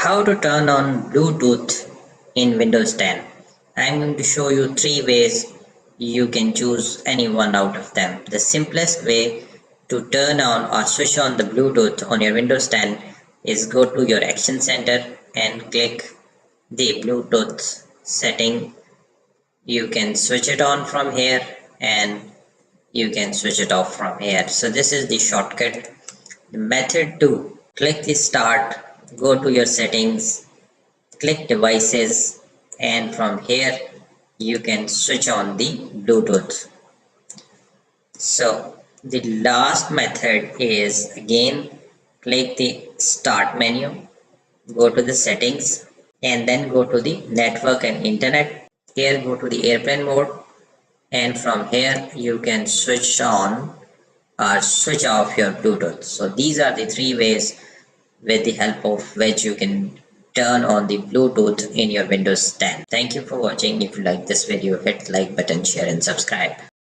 How to turn on Bluetooth in Windows 10. I'm going to show you 3 ways. You can choose any one out of them. The simplest way to turn on or switch on the Bluetooth on your Windows 10 is go to your Action Center and click the Bluetooth setting. You can switch it on from here and you can switch it off from here. So this is the shortcut. The method 2, click the start, go to your settings, click devices, and from here you can switch on the Bluetooth. So the last method is again click the start menu, go to the settings, and then go to the network and internet. Here go to the airplane mode, and from here you can switch on or switch off your Bluetooth. So these are the 3 ways with the help of which you can turn on the Bluetooth in your Windows 10. Thank you for watching. If you like this video, hit like button, share and subscribe.